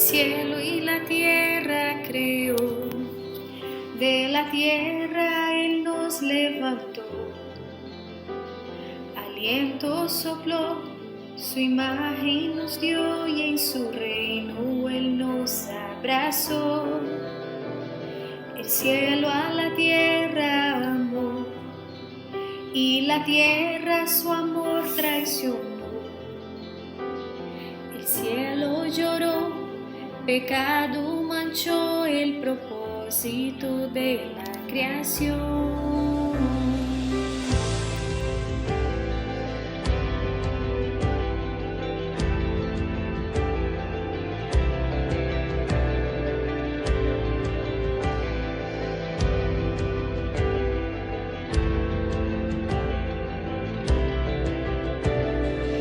cielo y la tierra creó, de la tierra Él nos levantó, aliento sopló, su imagen nos dio y en su reino Él nos abrazó. El cielo a la tierra amó y la tierra su amor traicionó. El cielo lloró, pecado manchó el propósito de la creación.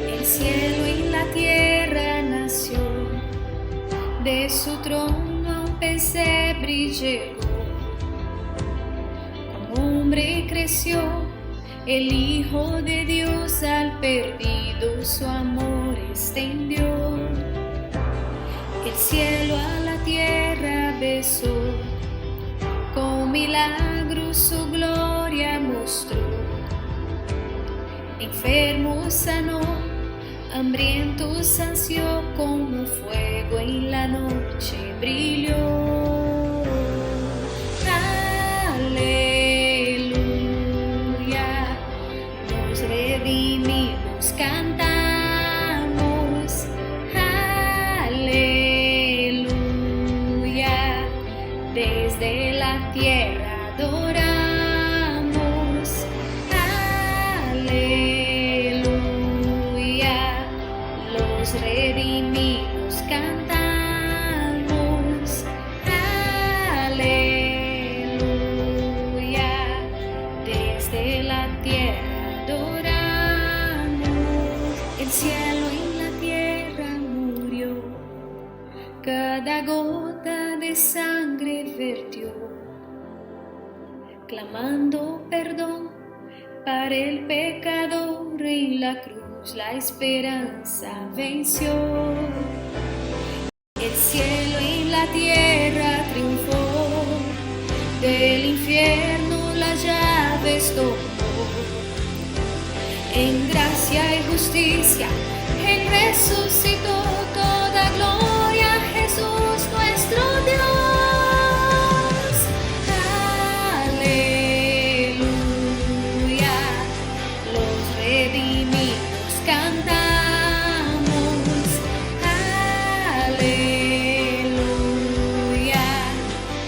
El cielo y la tierra nació, de su trono a un pesebre llegó, como hombre creció, el Hijo de Dios al perdido su amor extendió. El cielo a la tierra besó, con milagros su gloria mostró, enfermo sanó, hambriento sació, como fuego en la noche brilló. Aleluya, nos redimimos, cantamos. Aleluya, desde la tierra adoramos. Aleluya, los redimidos cantamos. Aleluya, desde la tierra adoramos. El cielo en la tierra murió, cada gota de sangre vertió, clamando perdón para el pecador. En la cruz la esperanza venció. El cielo y la tierra triunfó, del infierno las llaves tomó. En gracia y justicia Él resucitó, toda gloria a Jesús nuestro Dios. Aleluya, los redimidos cantamos. Aleluya,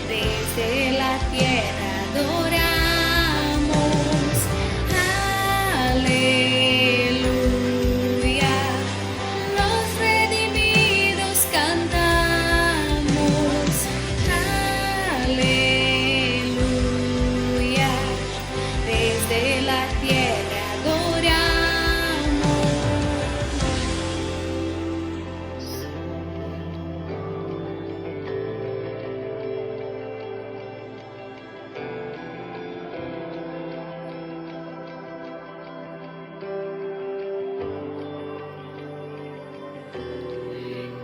desde la tierra adoramos. Aleluya, los redimidos cantamos. Aleluya, desde la tierra adoramos.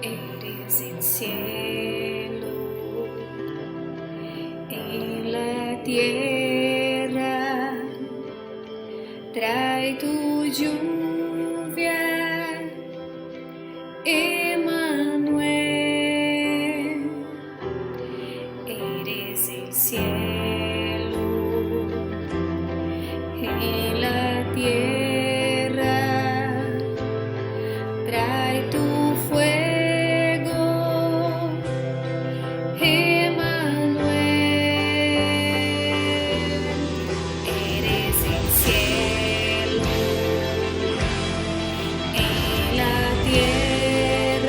Eres el cielo en la tierra, trae tu lluvia, Emmanuel. Eres el cielo en la tierra, trae tu fuego, Emmanuel. Eres el cielo en la tierra,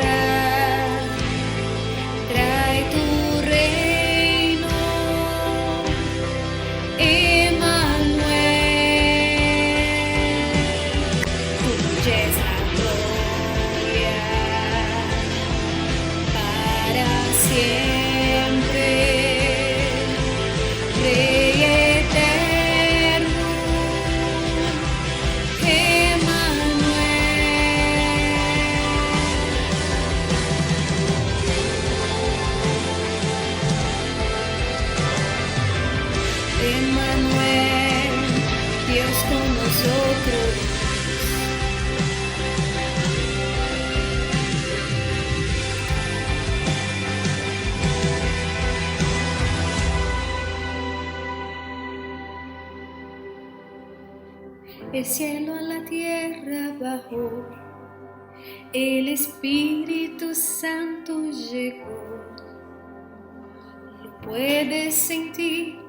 nosotros. El cielo a la tierra bajó, el Espíritu Santo llegó. Lo puedes sentir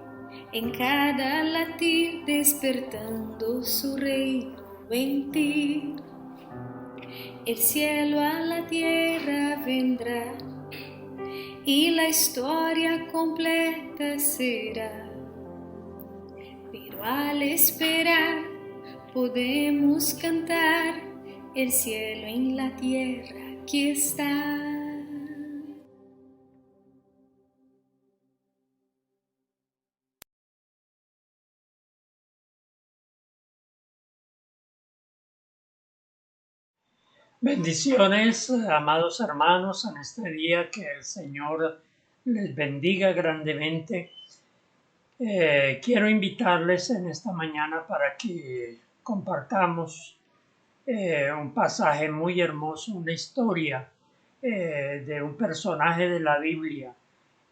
en cada latir, despertando su reino en ti. El cielo a la tierra vendrá y la historia completa será. Pero al esperar podemos cantar, el cielo en la tierra aquí está. Bendiciones, amados hermanos, en este día, que el Señor les bendiga grandemente. Quiero invitarles en esta mañana para que compartamos un pasaje muy hermoso, una historia de un personaje de la Biblia,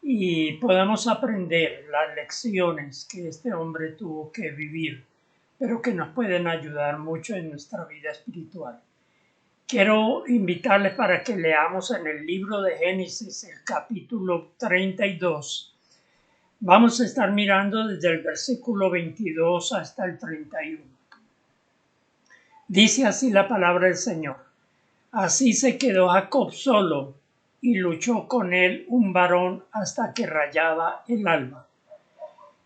y podamos aprender las lecciones que este hombre tuvo que vivir, pero que nos pueden ayudar mucho en nuestra vida espiritual. Quiero invitarles para que leamos en el libro de Génesis, el capítulo 32. Vamos a estar mirando desde el versículo 22 hasta el 31. Dice así la palabra del Señor. Así se quedó Jacob solo, y luchó con él un varón hasta que rayaba el alba.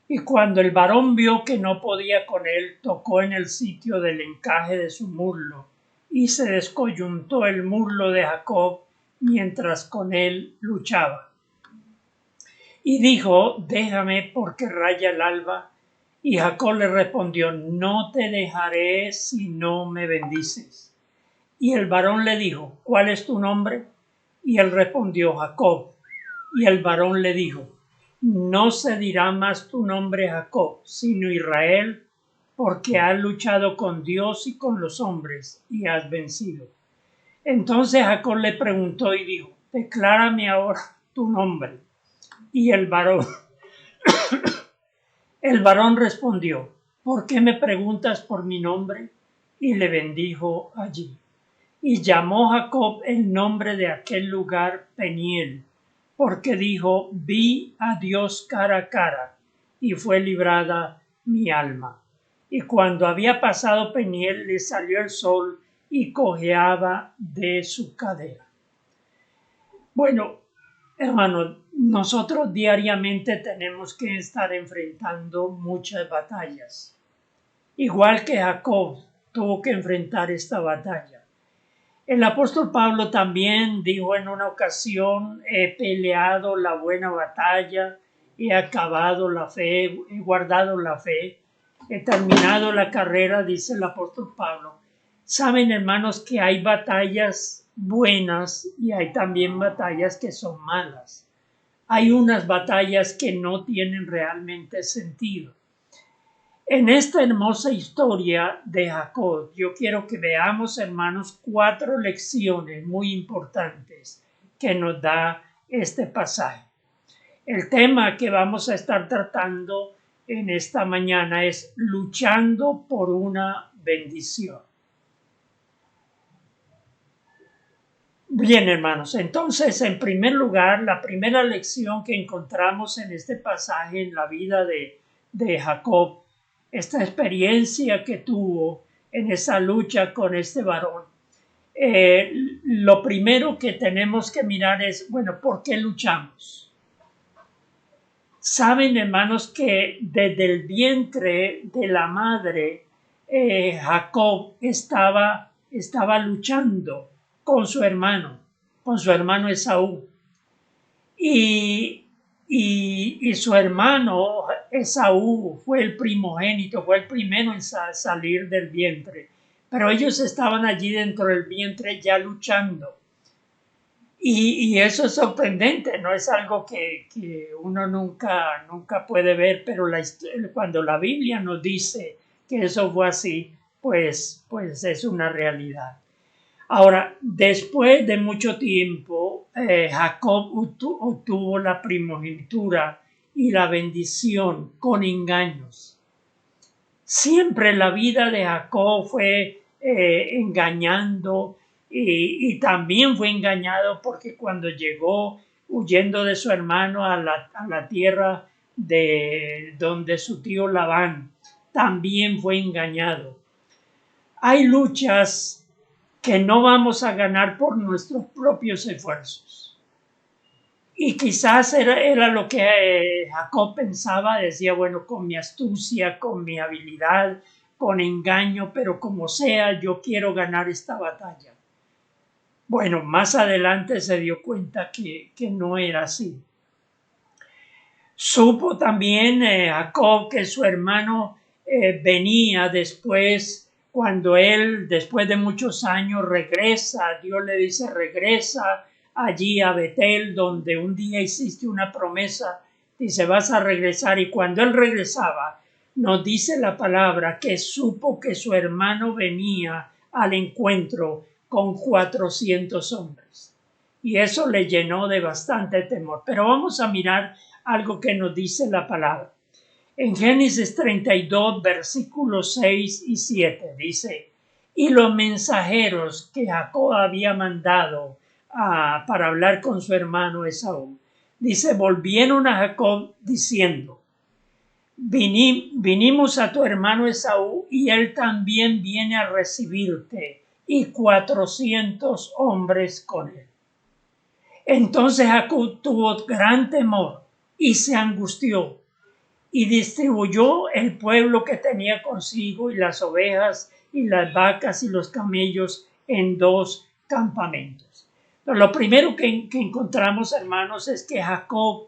Y cuando el varón vio que no podía con él, tocó en el sitio del encaje de su muslo, y se descoyuntó el muslo de Jacob mientras con él luchaba. Y dijo, déjame porque raya el alba. Y Jacob le respondió, no te dejaré si no me bendices. Y el varón le dijo, ¿cuál es tu nombre? Y él respondió, Jacob. Y el varón le dijo, no se dirá más tu nombre Jacob, sino Israel, porque has luchado con Dios y con los hombres y has vencido. Entonces Jacob le preguntó y dijo, declárame ahora tu nombre. Y el varón respondió, ¿por qué me preguntas por mi nombre? Y le bendijo allí. Y llamó Jacob el nombre de aquel lugar Peniel, porque dijo, vi a Dios cara a cara, y fue librada mi alma. Y cuando había pasado Peniel, le salió el sol y cojeaba de su cadera. Bueno, hermanos, nosotros diariamente tenemos que estar enfrentando muchas batallas. Igual que Jacob tuvo que enfrentar esta batalla. El apóstol Pablo también dijo en una ocasión, he peleado la buena batalla, he acabado la fe, he guardado la fe, he terminado la carrera, dice el apóstol Pablo. Saben, hermanos, que hay batallas buenas y hay también batallas que son malas. Hay unas batallas que no tienen realmente sentido. En esta hermosa historia de Jacob, yo quiero que veamos, hermanos, 4 lecciones muy importantes que nos da este pasaje. El tema que vamos a estar tratando en esta mañana es luchando por una bendición. Bien, hermanos, entonces, en primer lugar, la primera lección que encontramos en este pasaje en la vida de Jacob, esta experiencia que tuvo en esa lucha con este varón, lo primero que tenemos que mirar es, bueno, ¿por qué luchamos? Saben, hermanos, que desde el vientre de la madre, Jacob estaba luchando con su hermano Esaú. Y su hermano Esaú fue el primogénito, fue el primero en salir del vientre. Pero ellos estaban allí dentro del vientre ya luchando. Y eso es sorprendente, no es algo que uno nunca puede ver, pero cuando la Biblia nos dice que eso fue así, pues es una realidad. Ahora, después de mucho tiempo, Jacob obtuvo la primogenitura y la bendición con engaños. Siempre la vida de Jacob fue engañando y también fue engañado porque cuando llegó huyendo de su hermano a la tierra de donde su tío Labán, también fue engañado. Hay luchas que no vamos a ganar por nuestros propios esfuerzos. Y quizás era lo que Jacob pensaba, decía, bueno, con mi astucia, con mi habilidad, con engaño, pero como sea, yo quiero ganar esta batalla. Bueno, más adelante se dio cuenta que no era así. Supo también Jacob que su hermano venía después, cuando él, después de muchos años, regresa, Dios le dice, regresa allí a Betel, donde un día hiciste una promesa, dice, vas a regresar. Y cuando él regresaba, nos dice la palabra que supo que su hermano venía al encuentro con 400 hombres. Y eso le llenó de bastante temor. Pero vamos a mirar algo que nos dice la palabra. En Génesis 32, versículos 6 y 7 dice, y los mensajeros que Jacob había mandado para hablar con su hermano Esaú, dice, volvieron a Jacob diciendo, vinimos a tu hermano Esaú y él también viene a recibirte y 400 hombres con él. Entonces Jacob tuvo gran temor y se angustió y distribuyó el pueblo que tenía consigo y las ovejas y las vacas y los camellos en 2 campamentos. Pero lo primero que encontramos, hermanos, es que Jacob,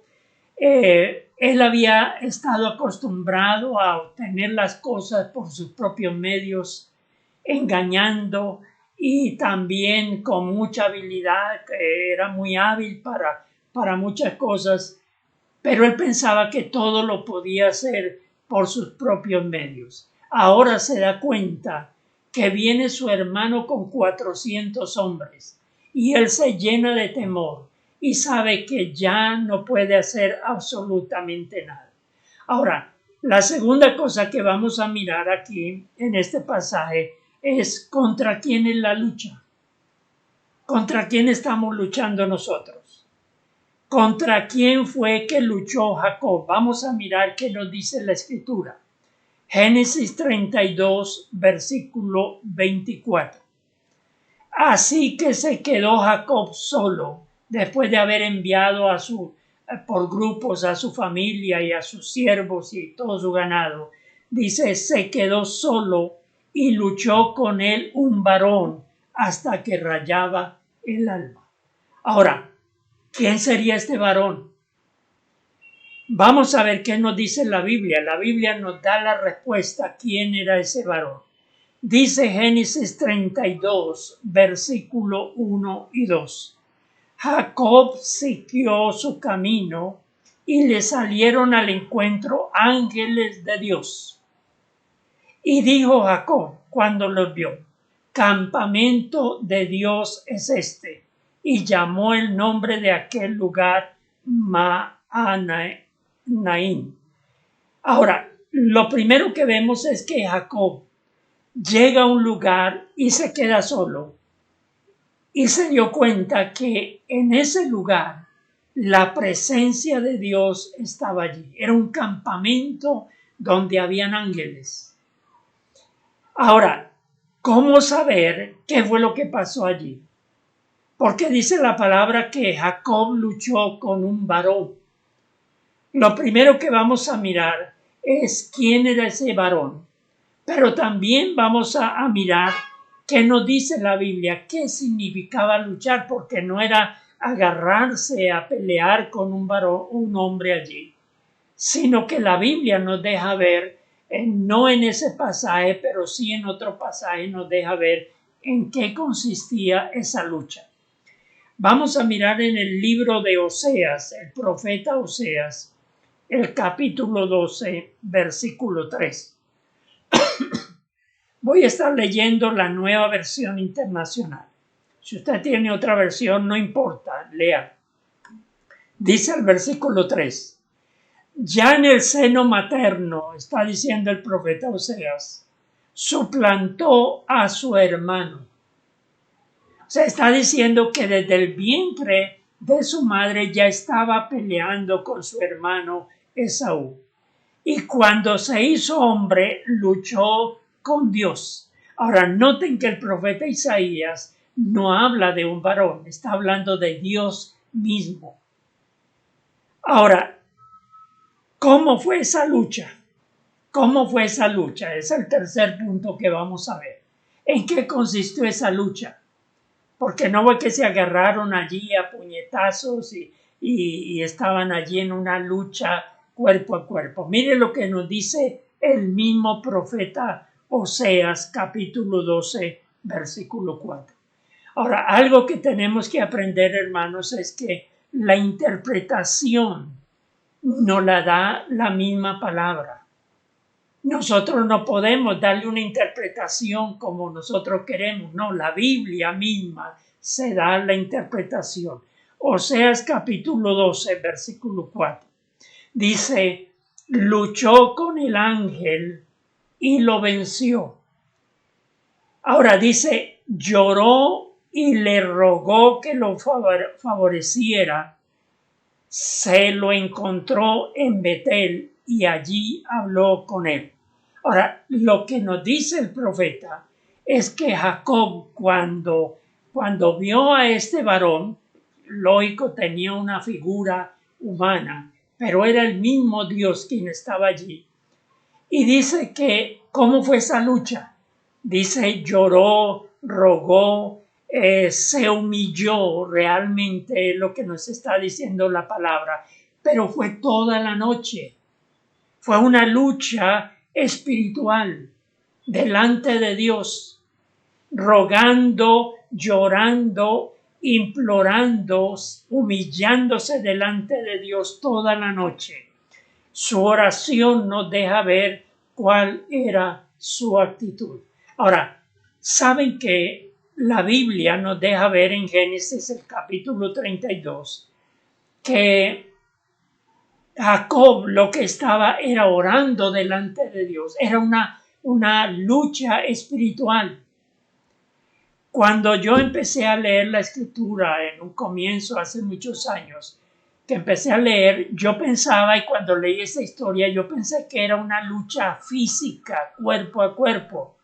él había estado acostumbrado a obtener las cosas por sus propios medios, engañando y también con mucha habilidad, que era muy hábil para muchas cosas, pero él pensaba que todo lo podía hacer por sus propios medios. Ahora se da cuenta que viene su hermano con 400 hombres y él se llena de temor y sabe que ya no puede hacer absolutamente nada. Ahora, la segunda cosa que vamos a mirar aquí en este pasaje es contra quién es la lucha. ¿Contra quién estamos luchando nosotros? ¿Contra quién fue que luchó Jacob? Vamos a mirar qué nos dice la Escritura. Génesis 32, versículo 24. Así que se quedó Jacob solo, después de haber enviado por grupos a su familia y a sus siervos y todo su ganado. Dice, se quedó solo y luchó con él un varón hasta que rayaba el alba. Ahora, ¿quién sería este varón? Vamos a ver qué nos dice la Biblia. La Biblia nos da la respuesta. ¿Quién era ese varón? Dice Génesis 32, versículo 1 y 2. Jacob siguió su camino y le salieron al encuentro ángeles de Dios. Y dijo Jacob cuando los vio, campamento de Dios es este. Y llamó el nombre de aquel lugar Mahanaim. Ahora, lo primero que vemos es que Jacob llega a un lugar y se queda solo. Y se dio cuenta que en ese lugar la presencia de Dios estaba allí. Era un campamento donde habían ángeles. Ahora, ¿cómo saber qué fue lo que pasó allí? Porque dice la palabra que Jacob luchó con un varón. Lo primero que vamos a mirar es quién era ese varón. Pero también vamos a mirar qué nos dice la Biblia, qué significaba luchar, porque no era agarrarse a pelear con un varón, un hombre allí, sino que la Biblia nos deja ver, no en ese pasaje, pero sí en otro pasaje nos deja ver en qué consistía esa lucha. Vamos a mirar en el libro de Oseas, el profeta Oseas, el capítulo 12, versículo 3. Voy a estar leyendo la Nueva Versión Internacional. Si usted tiene otra versión, no importa, lea. Dice el versículo 3. Ya en el seno materno, está diciendo el profeta Oseas, suplantó a su hermano. O sea, está diciendo que desde el vientre de su madre ya estaba peleando con su hermano Esaú. Y cuando se hizo hombre, luchó con Dios. Ahora, noten que el profeta Isaías no habla de un varón, está hablando de Dios mismo. Ahora, ¿cómo fue esa lucha? ¿Cómo fue esa lucha? Es el tercer punto que vamos a ver. ¿En qué consistió esa lucha? Porque no fue que se agarraron allí a puñetazos y estaban allí en una lucha cuerpo a cuerpo. Mire lo que nos dice el mismo profeta Oseas, capítulo 12, versículo 4. Ahora, algo que tenemos que aprender, hermanos, es que la interpretación no la da la misma palabra. Nosotros no podemos darle una interpretación como nosotros queremos. No, la Biblia misma se da la interpretación. Oseas capítulo 12, versículo 4. Dice, luchó con el ángel y lo venció. Ahora dice, lloró y le rogó que lo favoreciera. Se lo encontró en Betel y allí habló con él. Ahora, lo que nos dice el profeta es que Jacob, cuando vio a este varón, lógico, tenía una figura humana, pero era el mismo Dios quien estaba allí. Y dice que, ¿cómo fue esa lucha? Dice, lloró, rogó, se humilló, realmente lo que nos está diciendo la palabra, pero fue toda la noche. Fue una lucha espiritual delante de Dios, rogando, llorando, implorando, humillándose delante de Dios toda la noche. Su oración nos deja ver cuál era su actitud. Ahora, saben que la Biblia nos deja ver en Génesis el capítulo 32 que Jacob lo que estaba era orando delante de Dios. Era una lucha espiritual. Cuando yo empecé a leer la escritura en un comienzo hace muchos años, que empecé a leer, yo pensaba, y cuando leí esta historia, yo pensé que era una lucha física, cuerpo a cuerpo.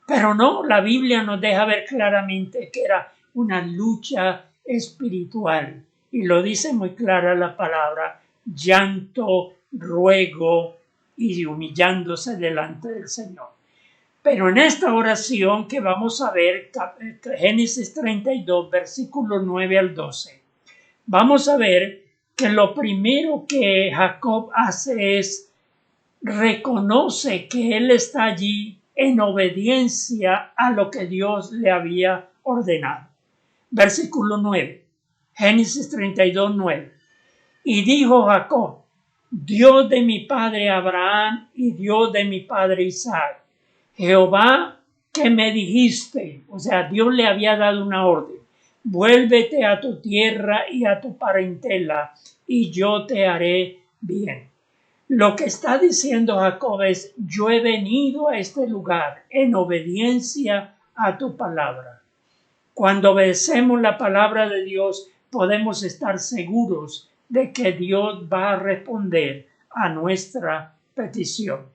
Pero no, la Biblia nos deja ver claramente que era una lucha espiritual. Y lo dice muy clara la palabra, llanto, ruego y humillándose delante del Señor. Pero en esta oración que vamos a ver, Génesis 32, versículo 9 al 12, vamos a ver que lo primero que Jacob hace es reconoce que él está allí en obediencia a lo que Dios le había ordenado. Versículo 9, Génesis 32, 9. Y dijo Jacob, Dios de mi padre Abraham y Dios de mi padre Isaac, Jehová que me dijiste, o sea, Dios le había dado una orden, vuélvete a tu tierra y a tu parentela, y yo te haré bien. Lo que está diciendo Jacob es, yo he venido a este lugar en obediencia a tu palabra. Cuando obedecemos la palabra de Dios, podemos estar seguros de que Dios va a responder a nuestra petición.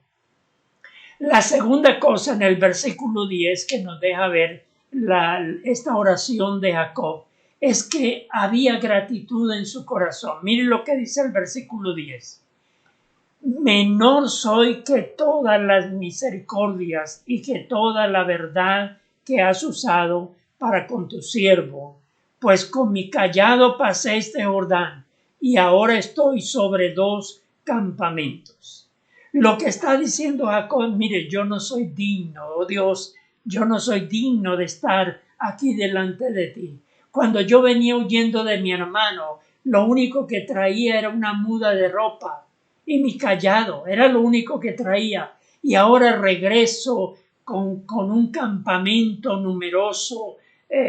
La segunda cosa en el versículo 10 que nos deja ver esta oración de Jacob es que había gratitud en su corazón. Miren lo que dice el versículo 10. Menor soy que todas las misericordias y que toda la verdad que has usado para con tu siervo, pues con mi cayado pasé este Jordán y ahora estoy sobre 2 campamentos. Lo que está diciendo Jacob, mire, yo no soy digno, oh Dios, yo no soy digno de estar aquí delante de ti. Cuando yo venía huyendo de mi hermano, lo único que traía era una muda de ropa y mi cayado, era lo único que traía. Y ahora regreso con un campamento numeroso,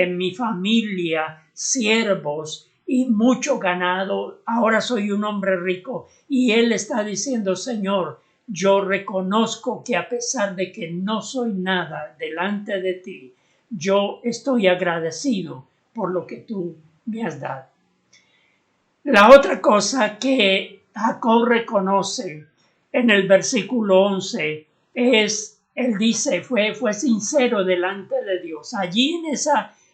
mi familia, siervos y mucho ganado. Ahora soy un hombre rico. Y él está diciendo, Señor, yo reconozco que a pesar de que no soy nada delante de ti, yo estoy agradecido por lo que tú me has dado. La otra cosa que Jacob reconoce en el versículo 11 es, él dice, fue sincero delante de Dios. Allí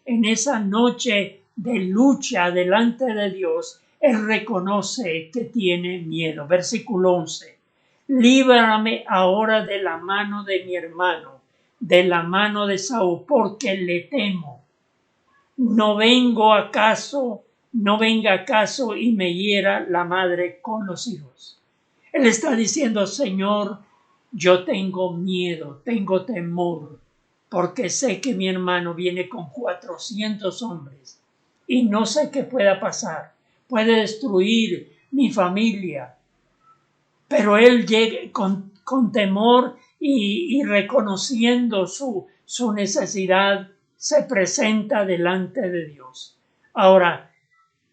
en esa noche de lucha delante de Dios, él reconoce que tiene miedo. Versículo 11. Líbrame ahora de la mano de mi hermano, de la mano de Saúl, porque le temo. No venga acaso y me hiera la madre con los hijos. Él está diciendo, Señor, yo tengo miedo, tengo temor, porque sé que mi hermano viene con 400 hombres y no sé qué pueda pasar. Puede destruir mi familia. Pero él llega con temor y reconociendo su necesidad, se presenta delante de Dios. Ahora,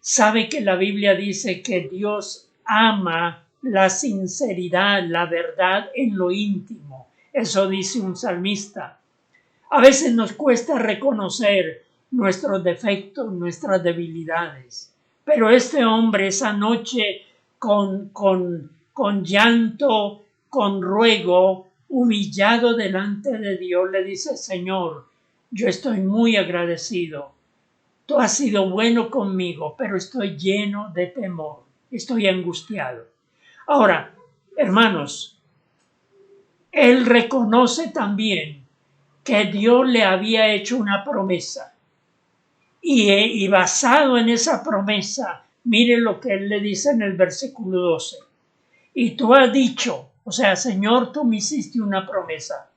sabe que la Biblia dice que Dios ama la sinceridad, la verdad en lo íntimo. Eso dice un salmista. A veces nos cuesta reconocer nuestros defectos, nuestras debilidades. Pero este hombre esa noche con llanto, con ruego, humillado delante de Dios, le dice, Señor, yo estoy muy agradecido. Tú has sido bueno conmigo, pero estoy lleno de temor, estoy angustiado. Ahora, hermanos, él reconoce también que Dios le había hecho una promesa. Y basado en esa promesa, mire lo que él le dice en el versículo 12. Y tú has dicho, o sea, Señor, tú me hiciste una promesa.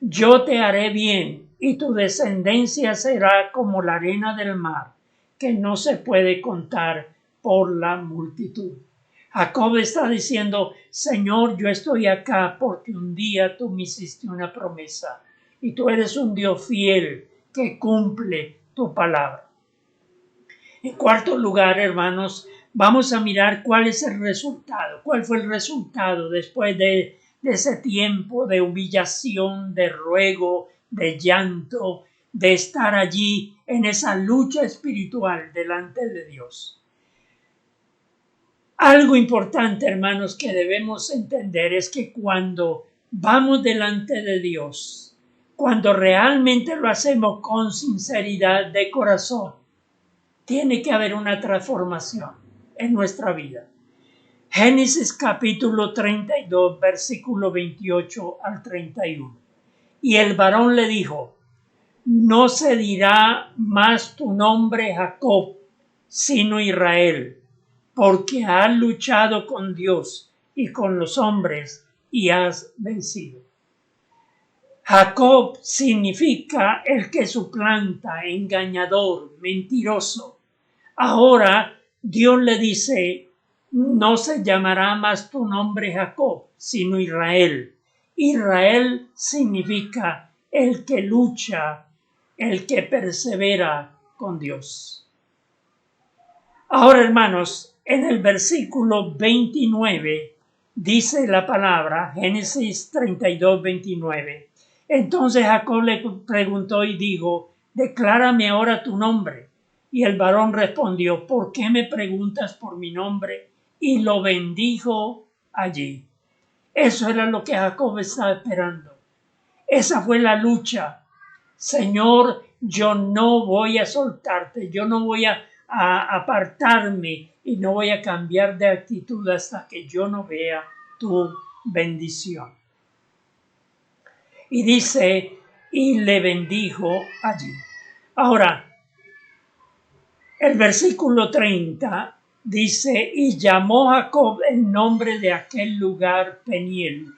Yo te haré bien y tu descendencia será como la arena del mar, que no se puede contar por la multitud. Jacob está diciendo, Señor, yo estoy acá porque un día tú me hiciste una promesa y tú eres un Dios fiel que cumple tu palabra. En cuarto lugar, hermanos, vamos a mirar cuál es el resultado, cuál fue el resultado después de ese tiempo de humillación, de ruego, de llanto, de estar allí en esa lucha espiritual delante de Dios. Algo importante, hermanos, que debemos entender es que cuando vamos delante de Dios, cuando realmente lo hacemos con sinceridad de corazón, tiene que haber una transformación en nuestra vida. Génesis capítulo 32, versículo 28 al 31. Y el varón le dijo, no se dirá más tu nombre Jacob, sino Israel, porque has luchado con Dios y con los hombres y has vencido. Jacob significa el que suplanta, engañador, mentiroso. Ahora Dios le dice, no se llamará más tu nombre Jacob, sino Israel. Israel significa el que lucha, el que persevera con Dios. Ahora, hermanos, en el versículo 29 dice la palabra, Génesis 32, 29. Entonces Jacob le preguntó y dijo, declárame ahora tu nombre. Y el varón respondió, ¿por qué me preguntas por mi nombre? Y lo bendijo allí. Eso era lo que Jacob estaba esperando. Esa fue la lucha. Señor, yo no voy a soltarte, yo no voy a apartarme y no voy a cambiar de actitud hasta que yo no vea tu bendición. Y dice, y le bendijo allí. Ahora, el versículo 30 dice, y llamó Jacob el nombre de aquel lugar Peniel,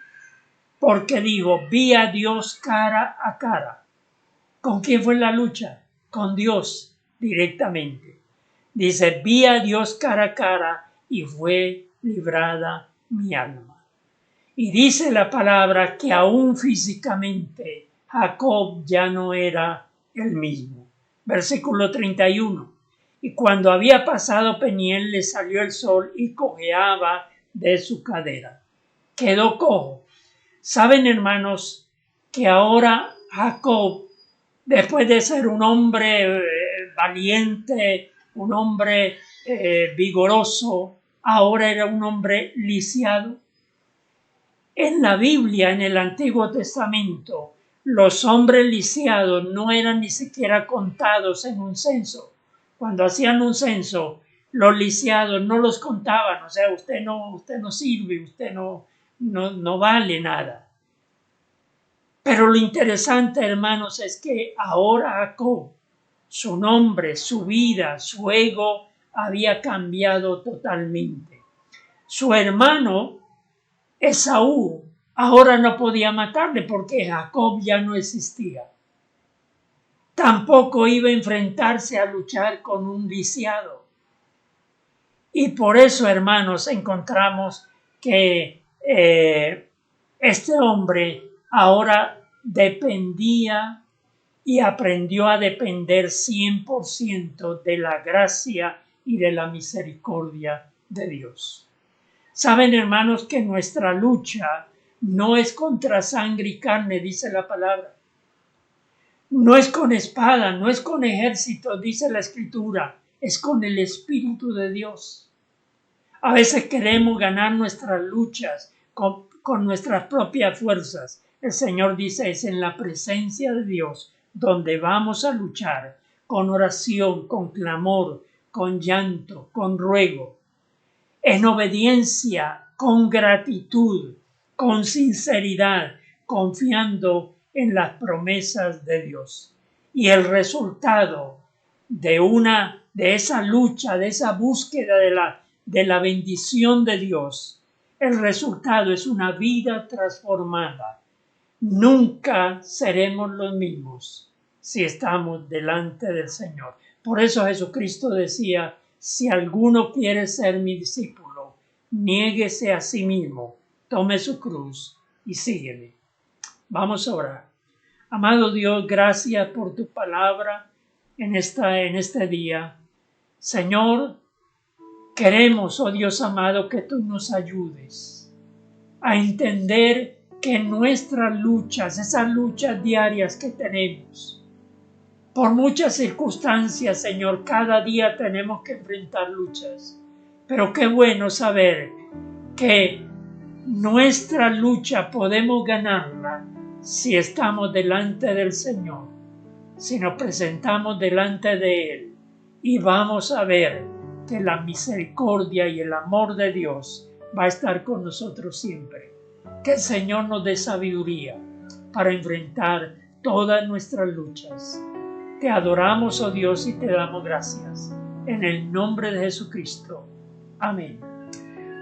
porque dijo, vi a Dios cara a cara. ¿Con quién fue la lucha? Con Dios directamente. Dice, vi a Dios cara a cara y fue librada mi alma. Y dice la palabra que aún físicamente Jacob ya no era el mismo. Versículo 31. Y cuando había pasado Peniel, le salió el sol y cojeaba de su cadera. Quedó cojo. Saben, hermanos, que ahora Jacob, después de ser un hombre valiente, un hombre vigoroso, ahora era un hombre lisiado. En la Biblia, en el Antiguo Testamento, los hombres lisiados no eran ni siquiera contados en un censo. Cuando hacían un censo, los lisiados no los contaban. O sea, usted no sirve, usted no vale nada. Pero lo interesante, hermanos, es que ahora Jacob, su nombre, su vida, su ego había cambiado totalmente. Su hermano Esaú ahora no podía matarle porque Jacob ya no existía. Tampoco iba a enfrentarse a luchar con un lisiado. Y por eso, hermanos, encontramos que este hombre ahora dependía y aprendió a depender 100% de la gracia y de la misericordia de Dios. Saben, hermanos, que nuestra lucha no es contra sangre y carne, dice la palabra. No es con espada, no es con ejército, dice la Escritura. Es con el Espíritu de Dios. A veces queremos ganar nuestras luchas con nuestras propias fuerzas. El Señor dice, es en la presencia de Dios donde vamos a luchar, con oración, con clamor, con llanto, con ruego, en obediencia, con gratitud, con sinceridad, confiando en las promesas de Dios. Y el resultado de esa lucha, de esa búsqueda de la bendición de Dios, el resultado es una vida transformada. Nunca seremos los mismos si estamos delante del Señor. Por eso Jesucristo decía, si alguno quiere ser mi discípulo, niéguese a sí mismo, tome su cruz y sígueme. Vamos a orar. Amado Dios, gracias por tu palabra en este día. Señor, queremos, oh Dios amado, que tú nos ayudes a entender que nuestras luchas, esas luchas diarias que tenemos, por muchas circunstancias, Señor, cada día tenemos que enfrentar luchas. Pero qué bueno saber que nuestra lucha podemos ganarla si estamos delante del Señor, si nos presentamos delante de Él y vamos a ver que la misericordia y el amor de Dios va a estar con nosotros siempre. Que el Señor nos dé sabiduría para enfrentar todas nuestras luchas. Te adoramos, oh Dios, y te damos gracias. En el nombre de Jesucristo. Amén.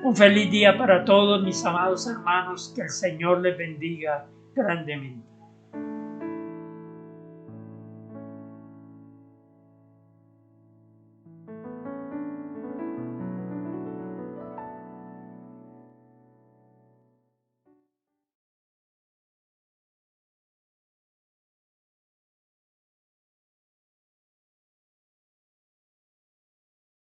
Un feliz día para todos mis amados hermanos. Que el Señor les bendiga grandemente.